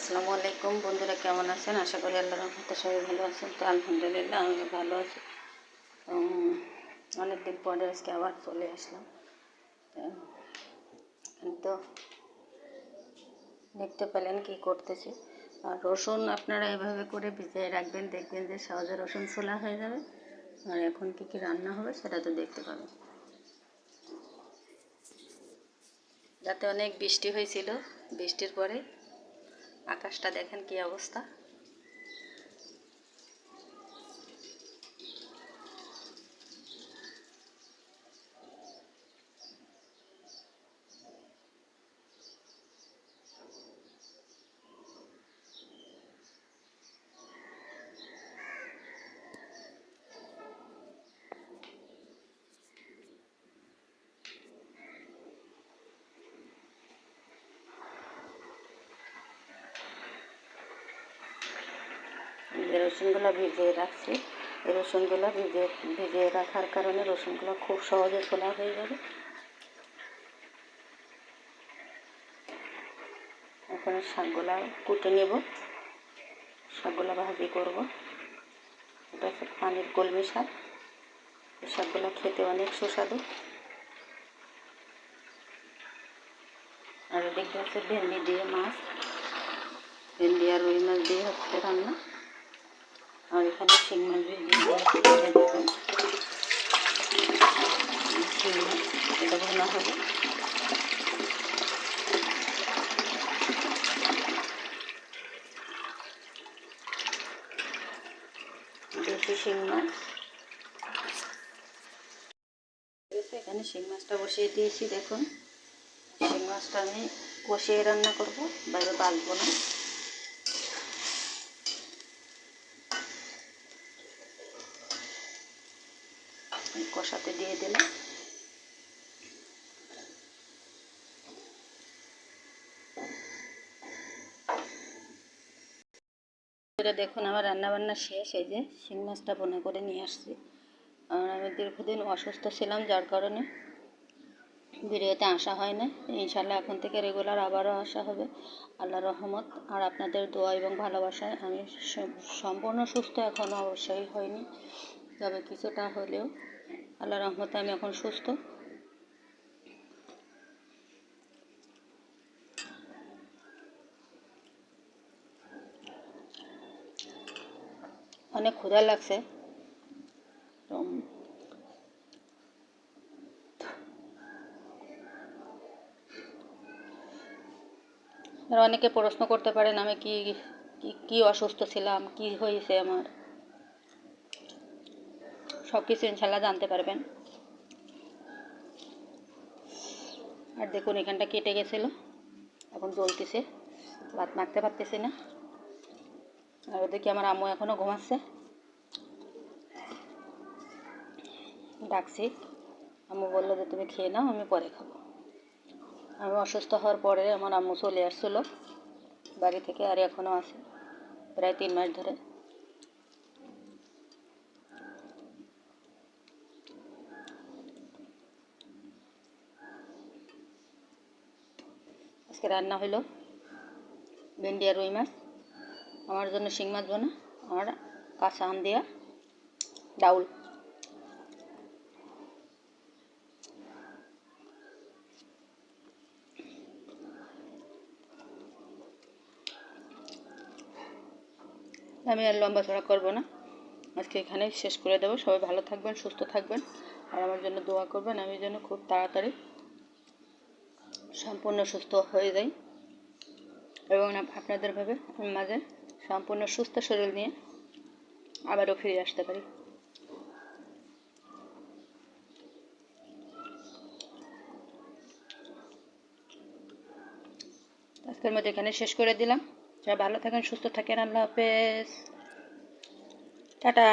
আসসালামু আলাইকুম বন্ধুরা, কেমন আছেন? আশা করি আল্লাহর রহমতে সবাই ভালো আছেন। তো আলহামদুলিল্লাহ আমি ভালো আছি। অনেকদিন পরে আজকে আবার চলে আসলাম। তো দেখতে পেলেন কি করতেছি। আর রসুন আপনারা এভাবে করে ভিজিয়ে রাখবেন, দেখবেন যে সহজে রসুন ছোলা হয়ে যাবে। আর এখন কি কি রান্না হবে সেটা তো দেখতে পাবেন। যাতে অনেক বৃষ্টি হয়েছিল, বৃষ্টির পরে আকাশটা দেখেন কি অবস্থা। রসুনগুলো ভিজিয়ে রাখছি। এই রসুনগুলো ভিজিয়ে রাখার কারণে রসুনগুলো খুব সহজে ছোলা হয়ে যাবে। এখন শাকগুলো কুটে নেব, শাকগুলো ভাজি করব। এটা হচ্ছে পানির কলমি শাক। এই শাকগুলো খেতে অনেক সুস্বাদু। আর এদিকে হচ্ছে ভেন্ডি দিয়ে মাছ, ভেন্ডি আর রুই মাছ দিয়ে হচ্ছে রান্না। আর এখানে শিং মাছ দিয়ে শিং মাছ, এটা ভোনা হবে। দেশি শিং মাছ, এখানে শিং মাছটা বসিয়ে দিয়েছি। দেখুন, শিং মাছটা আমি কষিয়ে রান্না করব, বাইরে বাঁধবো না। কষাতে দিয়ে দিলাম। দেখুন আমার রান্নাবান্না শেষ। এই যে শিং মাছটা বোনা করে নিয়ে আসছি। আর আমি দীর্ঘদিন অসুস্থ ছিলাম, যার কারণে ভিডিওতে আসা হয় না। ইনশাল্লাহ এখন থেকে রেগুলার আবারও আসা হবে আল্লাহর রহমত আর আপনাদের দোয়া এবং ভালোবাসায়। আমি সম্পূর্ণ সুস্থ এখনও অবশ্যই হয়নি, তবে কিছুটা হলেও আল্লাহর রহমতে আমি এখন সুস্থ। অনেক ক্ষুধা লাগছে, তো আর অনেকে প্রশ্ন করতে পারেন আমি কি অসুস্থ ছিলাম, কি হয়েছে আমার, সব কিছু ইনশাল্লাহ জানতে পারবেন। আর দেখুন এখানটা কেটে গেছিলো, এখন জ্বলতেছে, ভাত মাখতে পারতেছি না। আর ওদিকে আমার আম্মু এখনও ঘুমাচ্ছে। ডাকছি, আম্মু বললো যে তুমি খেয়ে নাও, আমি পরে খাবো। আমি অসুস্থ হওয়ার পরে আমার আম্মু চলে আসছিলো বাড়ি থেকে, আর এখনও আছে প্রায় 3 মাস ধরে। আজকে রান্না হলো ভেন্ডি আর রুই মাছ, আমার জন্য শিং মাছ বোনা, আর কাঁচা আম দিয়া ডাউল। আমি আর লম্বা চড়া করবো না, আজকে এখানেই শেষ করে দেবো। সবাই ভালো থাকবেন, সুস্থ থাকবেন, আর আমার জন্য দোয়া করবেন আমি যেন খুব তাড়াতাড়ি সম্পূর্ণ সুস্থ হয়ে যাই এবং আপনাদের ভাবে মাঝে সম্পূর্ণ সুস্থ শরীর নিয়ে আবারও ফিরে আসতে পারি। আজকের মধ্যে এখানে শেষ করে দিলাম। সবাই ভালো থাকেন, সুস্থ থাকেন, আল্লাহ হাফেজ, টাটা।